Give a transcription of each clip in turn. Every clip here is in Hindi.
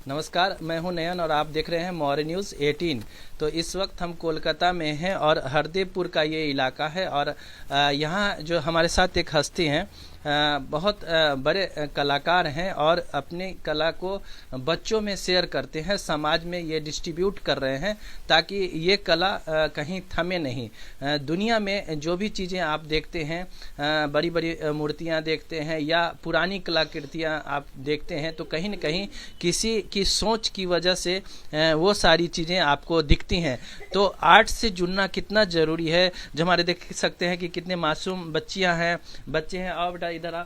नमस्कार, मैं हूं नयन और आप देख रहे हैं मौर्य न्यूज़ 18। तो इस वक्त हम कोलकाता में हैं और हरदेवपुर का ये इलाका है और यहाँ जो हमारे साथ एक हस्ती हैं, बहुत बड़े कलाकार हैं और अपनी कला को बच्चों में शेयर करते हैं, समाज में ये डिस्ट्रीब्यूट कर रहे हैं ताकि ये कला कहीं थमे नहीं। दुनिया में जो भी चीज़ें आप देखते हैं, बड़ी बड़ी मूर्तियाँ देखते हैं या पुरानी कलाकृतियाँ आप देखते हैं, तो कहीं न कहीं किसी की सोच की वजह से वो सारी चीज़ें आपको दिखती हैं। तो आर्ट से जुड़ना कितना ज़रूरी है। जो हमारे देख सकते हैं कि कितने मासूम बच्चियां हैं, बच्चे हैं। और बेटा इधर आ।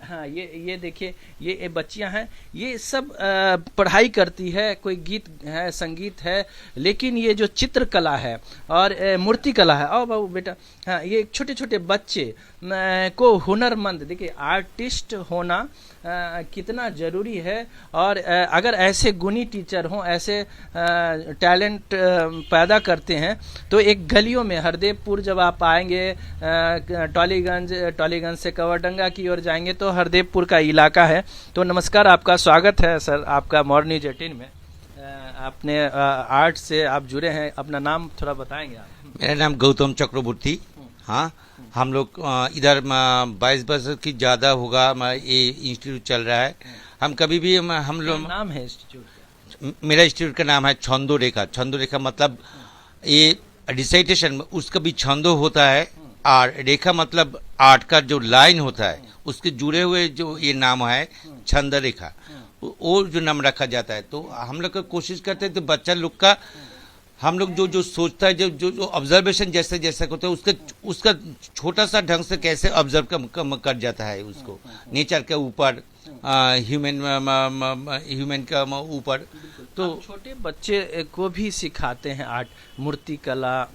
हाँ, ये देखिए, ये बच्चियां हैं, ये सब पढ़ाई करती है, कोई गीत है, संगीत है, लेकिन ये जो चित्रकला है और मूर्ति कला है। आओ बाबू बेटा। हाँ, ये छोटे छोटे बच्चे को हुनरमंद, देखिए आर्टिस्ट होना कितना ज़रूरी है। और अगर ऐसे गुणी टीचर हों, ऐसे टैलेंट पैदा करते हैं, तो एक गलियों में हरदेवपुर जब आप आएंगे, टॉलीगंज से कवरडंगा की ओर जाएंगे तो हरदेवपुर का इलाका है। तो नमस्कार, आपका स्वागत है सर, आपका मॉर्निंग न्यूज़ 18 में। आपने आर्ट से आप जुड़े हैं, अपना नाम थोड़ा बताएंगे आप? मेरा नाम गौतम चक्रवर्ती। हाँ, हम लोग इधर 22 वर्ष की ज़्यादा होगा ये इंस्टीट्यूट चल रहा है। हम कभी भी हम लोग, नाम है इंस्टीट्यूट? मेरा इंस्टीट्यूट का नाम है छंदो रेखा। छंदो रेखा मतलब ये रिसाइटेशन, उसका भी छंदो होता है और रेखा मतलब आर्ट का जो लाइन होता है उसके जुड़े हुए जो ये नाम है छंद रेखा, वो जो नाम रखा जाता है। तो हम लोग कोशिश करते हैं तो बच्चा लोग का, हम लोग जो सोचता है, जो ऑब्जर्वेशन जैसे जैसे होता है उसका छोटा सा ढंग से कैसे ऑब्जर्व कर जाता है उसको, नेचर के ऊपर, ह्यूमन का ऊपर। तो छोटे बच्चे को भी सिखाते हैं आर्ट, मूर्ति कला,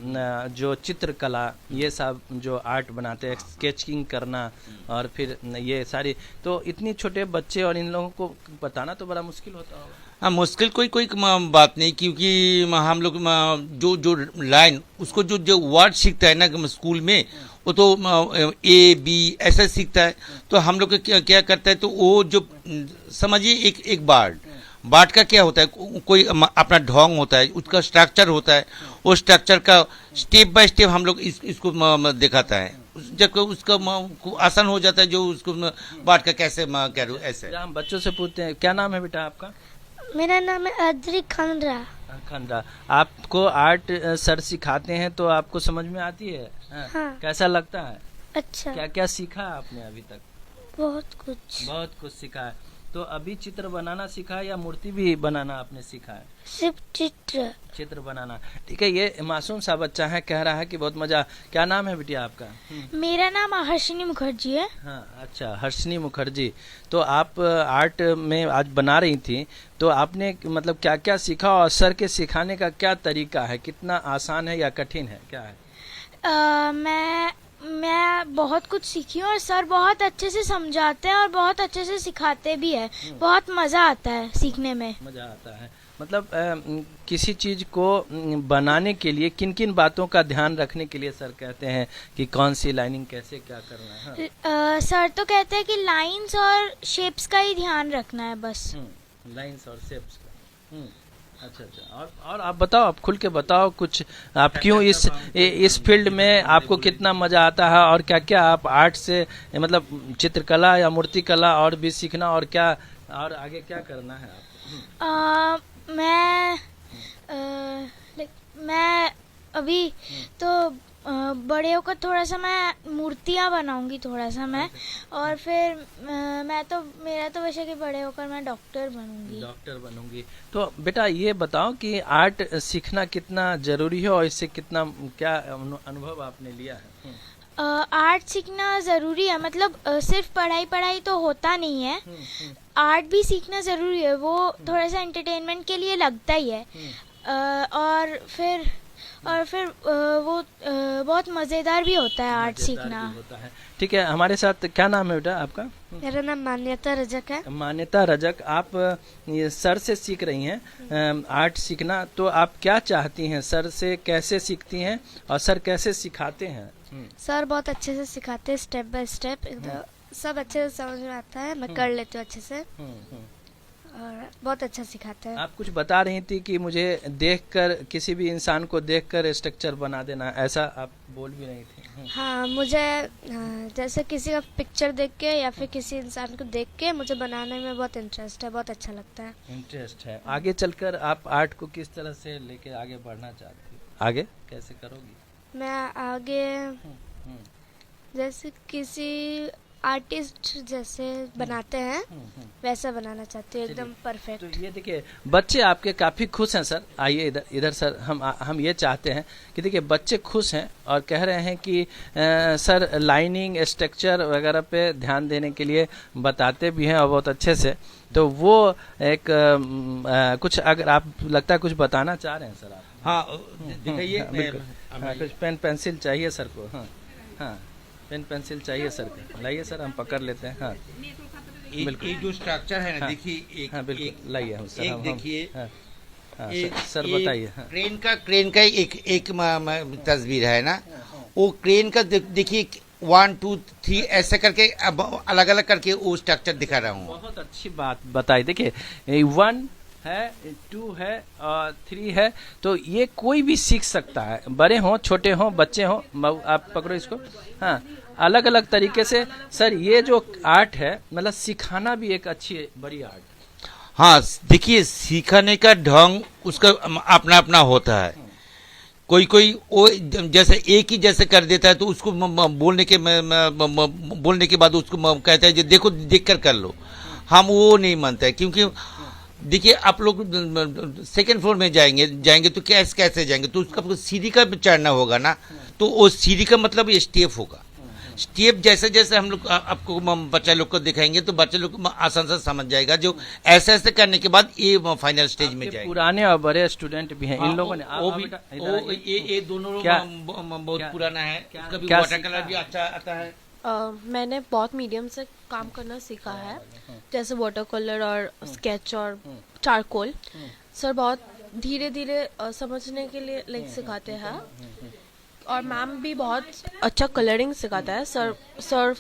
जो चित्रकला, ये सब जो आर्ट बनाते हैं, स्केचिंग करना और फिर ये सारी। तो इतनी छोटे बच्चे और इन लोगों को बताना तो बड़ा मुश्किल होता होगा। हाँ, मुश्किल कोई बात नहीं, क्योंकि हम लोग जो लाइन, उसको जो वर्ड सीखता है ना स्कूल में, वो तो ए बी ऐसा सीखता है। तो हम लोग क्या करता है, तो वो जो समझिए एक बार्ड का क्या होता है, कोई अपना ढोंग होता है, उसका स्ट्रक्चर होता है, वो स्ट्रक्चर का स्टेप बाय स्टेप हम लोग इसको दिखाता है। जब उसका आसान हो जाता है, जो उसको बार्ड का कैसे करूँ ऐसे। हम बच्चों से पूछते हैं, क्या नाम है बेटा आपका? मेरा नाम है अद्रिक खंडरा। आपको आर्ट सर सिखाते हैं तो आपको समझ में आती है? हाँ। कैसा लगता है? अच्छा। क्या क्या सीखा आपने अभी तक? बहुत कुछ सीखा है। तो अभी चित्र बनाना सीखा है या मूर्ति भी बनाना आपने सीखा है? सिर्फ चित्र बनाना। ठीक है, ये मासूम सा बच्चा है, कह रहा है कि बहुत मजा। क्या नाम है बिटिया आपका? मेरा नाम हर्षिनी मुखर्जी है। हाँ, अच्छा, हर्षिनी मुखर्जी। तो आप आर्ट में आज बना रही थी, तो आपने मतलब क्या क्या सीखा और सर के सिखाने का क्या तरीका है? कितना आसान है या कठिन है, क्या है? मैं बहुत कुछ सीखी हूँ और सर बहुत अच्छे से समझाते हैं और बहुत अच्छे से सिखाते भी है। बहुत मज़ा आता है सीखने में। मज़ा आता है। मतलब किसी चीज़ को बनाने के लिए किन किन बातों का ध्यान रखने के लिए सर कहते हैं कि कौन सी लाइनिंग कैसे क्या करना है? हाँ। सर तो कहते हैं कि लाइंस और शेप्स का ही ध्यान रखना है बस। लाइंस और शेप्स का। अच्छा। और आप बताओ, आप खुल के बताओ कुछ, आप क्यों इस फील्ड में आपको कितना मजा आता है और क्या क्या आप आर्ट से, मतलब चित्रकला या मूर्ति कला और भी सीखना, और क्या और आगे क्या करना है आपको? मैं अभी तो बड़े होकर थोड़ा सा मैं मूर्तियाँ बनाऊंगी थोड़ा सा मैं, और फिर मेरा तो वैसे कि बड़े होकर मैं डॉक्टर बनूंगी। तो बेटा ये बताओ कि आर्ट सीखना कितना जरूरी है और इससे कितना क्या अनुभव आपने लिया है? आर्ट सीखना ज़रूरी है, मतलब सिर्फ पढ़ाई तो होता नहीं है। आर्ट भी सीखना ज़रूरी है, वो थोड़ा सा एंटरटेनमेंट के लिए लगता ही है। और फिर वो बहुत मज़ेदार भी होता है आर्ट सीखना। ठीक है, हमारे साथ क्या नाम है बेटा आपका? मेरा नाम मान्यता रजक है। मान्यता रजक, आप ये सर से सीख रही हैं आर्ट सीखना, तो आप क्या चाहती हैं? सर से कैसे सीखती हैं और सर कैसे सिखाते हैं? सर बहुत अच्छे से सिखाते हैं, स्टेप बाय स्टेप, सब अच्छे से समझ में आता है, मैं कर लेती हूँ अच्छे से। और बहुत अच्छा सिखाते हैं। आप कुछ बता रही थी कि मुझे देखकर, किसी भी इंसान को देखकर स्ट्रक्चर बना देना, ऐसा आप बोल भी रही थी। हाँ, मुझे जैसे किसी का पिक्चर देख के या फिर किसी इंसान को देख के मुझे बनाने में बहुत इंटरेस्ट है, बहुत अच्छा लगता है। इंटरेस्ट है। आगे चलकर आप आर्ट को किस तरह से लेके आगे बढ़ना चाहती हो, आगे कैसे करोगी? मैं आगे हम्म, जैसे किसी आर्टिस्ट जैसे बनाते हैं वैसा बनाना चाहती हूँ, एकदम परफेक्ट। तो ये देखिए बच्चे आपके काफ़ी खुश हैं सर। आइए इधर इधर सर, हम ये चाहते हैं कि देखिए बच्चे खुश हैं और कह रहे हैं कि सर लाइनिंग स्ट्रक्चर वगैरह पे ध्यान देने के लिए बताते भी हैं और बहुत अच्छे से। तो वो एक कुछ, अगर आप लगता है कुछ बताना चाह रहे हैं सर आप। हाँ दिखाइए। बिल्कुल। हाँ, कुछ पेन पेंसिल चाहिए सर को। हाँ हाँ, पेन पेंसिल चाहिए सर को, लाइए सर, हम पकड़ लेते हैं। हाँ बिल्कुल। एक जो स्ट्रक्चर है ना, हाँ, देखिए एक, हाँ बिल्कुल, लाइए हम सर। एक हम देखिए, हाँ, हाँ, एक सर बताइए। हाँ, क्रेन का एक तस्वीर है ना, वो क्रेन का देखिए 1 2 3 ऐसे करके अब अलग अलग करके वो स्ट्रक्चर दिखा रहा हूँ। बहुत अच्छी बात बताई। देखिए 1 है, 2 है और 3 है, तो ये कोई भी सीख सकता है, बड़े हों छोटे हों बच्चे हों। आप पकड़ो इसको। हाँ, अलग अलग तरीके से सर ये जो आर्ट है, मतलब सिखाना भी एक अच्छी बड़ी आर्ट। हाँ देखिए, सीखने का ढंग उसका अपना अपना होता है। कोई वो जैसे एक ही जैसे कर देता है तो उसको बोलने के बाद उसको कहता है जो देखो देख कर लो। हम वो नहीं मानते, क्योंकि देखिए आप लोग सेकंड फ्लोर में जाएंगे तो कैसे जाएंगे, तो उसका सीढ़ी का चढ़ना होगा ना, तो वो सीढ़ी का मतलब स्टेप होगा। स्टेप जैसे जैसे हम लोग आपको बच्चा लोग को दिखाएंगे तो बच्चे लोग आसान से समझ जाएगा, जो ऐसे ऐसे करने के बाद ये फाइनल स्टेज में जाएगा। पुराने और बड़े स्टूडेंट भी हैं इन लोगों ने। ये दोनों बहुत पुराना है, उसका भी वाटर कलर भी अच्छा आता है। मैंने बहुत मीडियम से काम करना सीखा है, जैसे वाटर कलर और स्केच और चारकोल। सर बहुत धीरे धीरे समझने के लिए सिखाते हैं, और मैम भी बहुत अच्छा कलरिंग सिखाता है। सर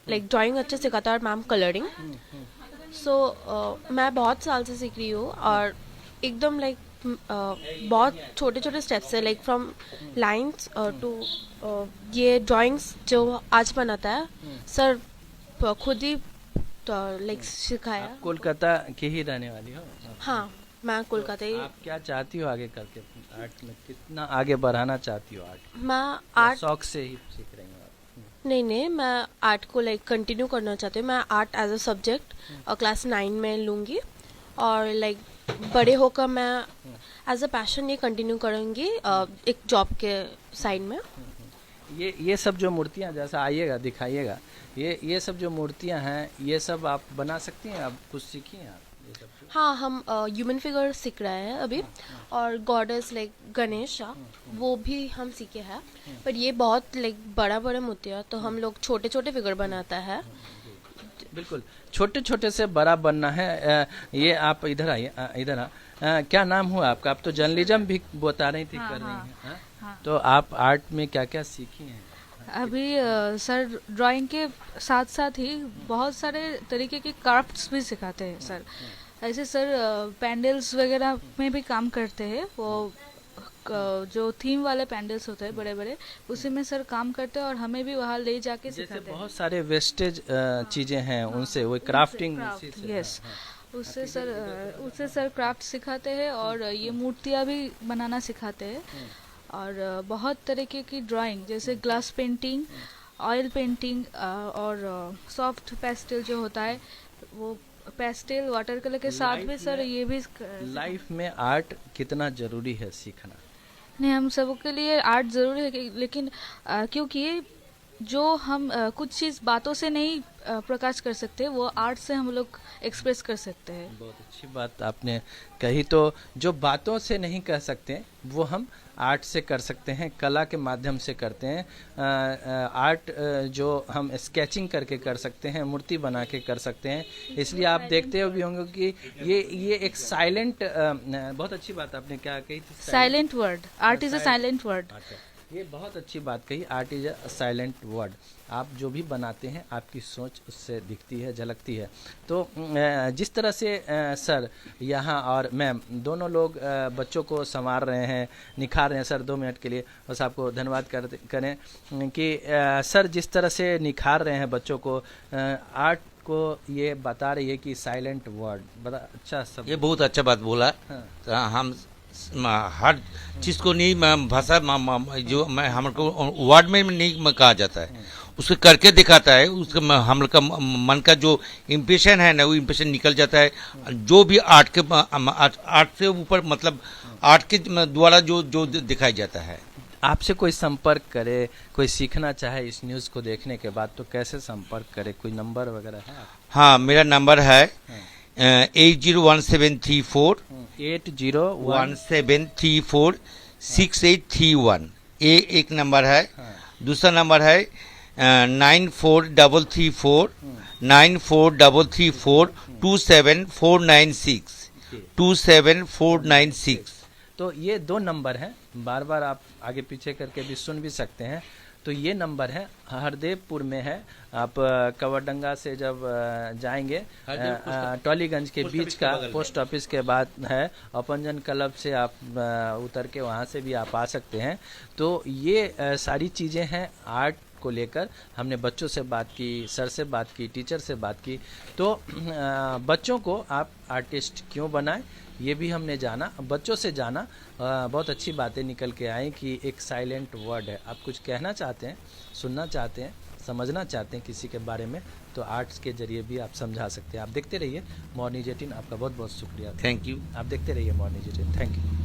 ड्राइंग अच्छा सिखाता है और मैम कलरिंग। मैं बहुत साल से सीख रही हूँ, और एकदम बहुत छोटे छोटे स्टेप्स है, फ्रॉम लाइंस टू ये ड्राइंग्स जो आज बनाता है सर खुद ही सिखाया। आप कोलकाता की ही रहने वाली हो? हाँ, मैं कोलकाता ही। आप क्या चाहती हो आगे करके आर्ट में, कितना आगे बढ़ाना चाहती हो आर्ट? मैं आर्ट शौक से ही सीख रही हूँ आप? नहीं, मैं आर्ट को कंटिन्यू करना चाहती हूँ। मैं art as a subject class 9 में लूँगी, और बड़े होकर मैं एज अ पैशन ये कंटिन्यू करूँगी एक जॉब के साइड में। ये सब जो मूर्तियाँ, जैसा आइएगा दिखाइएगा, ये सब जो मूर्तियाँ हैं, ये सब आप बना सकती हैं? आप कुछ सीखी हैं आप ये सब? हाँ, हम ह्यूमन फिगर सीख रहे हैं अभी, और गॉडेस गणेश वो भी हम सीखे हैं। पर ये बहुत बड़ा मूर्ति है, तो हम लोग छोटे छोटे फिगर बनाता है। बिल्कुल, छोटे छोटे से बड़ा बनना है। ये आप इधर आइए, इधर क्या नाम हुआ आपका? आप तो जर्नलिज्म भी बता रही थी कर रही हैं। हाँ। तो आप आर्ट में क्या क्या सीखी हैं? अभी सर ड्राइंग के साथ साथ ही बहुत सारे तरीके के क्राफ्ट्स भी सिखाते हैं सर। ऐसे सर पैंडल्स वगैरह में भी काम करते हैं। वो जो थीम वाले पैंडल्स होते हैं बड़े बड़े, उसी में सर काम करते हैं, और हमें भी वहाँ ले जाके सिखाते हैं। बहुत सारे वेस्टेज चीजें हैं, उनसे वो क्राफ्टिंग। यस, उससे सर क्राफ्ट सिखाते हैं, और ये मूर्तियाँ भी बनाना सिखाते हैं, और बहुत तरीके की ड्राइंग जैसे ग्लास पेंटिंग, ऑयल पेंटिंग, और सॉफ्ट पेस्टल जो होता है वो पेस्टल वाटर कलर के साथ भी सर ये भी। लाइफ में आर्ट कितना जरूरी है सीखना? नहीं, हम सबके लिए आर्ट ज़रूरी है, लेकिन क्योंकि जो हम कुछ चीज़ बातों से नहीं प्रकाश कर सकते, वो आर्ट से हम लोग एक्सप्रेस कर सकते हैं। बहुत अच्छी बात आपने कही। तो जो बातों से नहीं कह सकते वो हम आर्ट से कर सकते हैं, कला के माध्यम से करते हैं। आर्ट जो हम स्केचिंग करके कर सकते हैं, मूर्ति बना के कर सकते हैं। इसलिए आप देखते हो भी होंगे कि ये एक साइलेंट, बहुत अच्छी बात आपने क्या कही थी? Silent word, art is a silent word. ये बहुत अच्छी बात कही, art is a silent word. आप जो भी बनाते हैं आपकी सोच उससे दिखती है, झलकती है। तो जिस तरह से सर यहाँ और मैम दोनों लोग बच्चों को संवार रहे हैं, निखार रहे हैं। सर 2 मिनट के लिए बस आपको धन्यवाद करें कि सर जिस तरह से निखार रहे हैं बच्चों को, आर्ट को ये बता रही है कि साइलेंट वर्ड, बड़ा अच्छा सब। ये बहुत अच्छा बात बोला। हाँ। तो हम हर चीज को नहीं भाषा जो मैं हमको वर्ड में नहीं कहा जाता है, उसको करके दिखाता है। उसका हम लोग का मन का जो इम्प्रेशन है ना, वो इम्प्रेशन निकल जाता है। जो भी आर्ट के आर्ट से ऊपर मतलब आर्ट के द्वारा जो जो दिखाया जाता है। आपसे कोई संपर्क करे, कोई सीखना चाहे इस न्यूज़ को देखने के बाद, तो कैसे संपर्क करे? कोई नंबर वगैरह है? हाँ, मेरा नंबर है 801734 17346831। ये एक नंबर है। दूसरा नंबर है 9433427496 27496। तो ये 2 नंबर हैं, बार बार आप आगे पीछे करके भी सुन भी सकते हैं। तो ये नंबर है, हरदेवपुर में है। आप कवरडंगा से जब जाएंगे टॉलीगंज के बीच का पोस्ट ऑफिस के बाद है, अपनजन क्लब से आप उतर के वहाँ से भी आप आ सकते हैं। तो ये सारी चीज़ें हैं आर्ट को लेकर। हमने बच्चों से बात की, सर से बात की, टीचर से बात की। तो बच्चों को आप आर्टिस्ट क्यों बनाएं ये भी हमने जाना, बच्चों से जाना। बहुत अच्छी बातें निकल के आई कि एक साइलेंट वर्ड है। आप कुछ कहना चाहते हैं, सुनना चाहते हैं, समझना चाहते हैं किसी के बारे में, तो आर्ट्स के जरिए भी आप समझा सकते हैं। आप देखते रहिए मॉर्निंग 18। आपका बहुत बहुत शुक्रिया। Thank you. आप देखते रहिए मॉर्निंग 18। Thank you.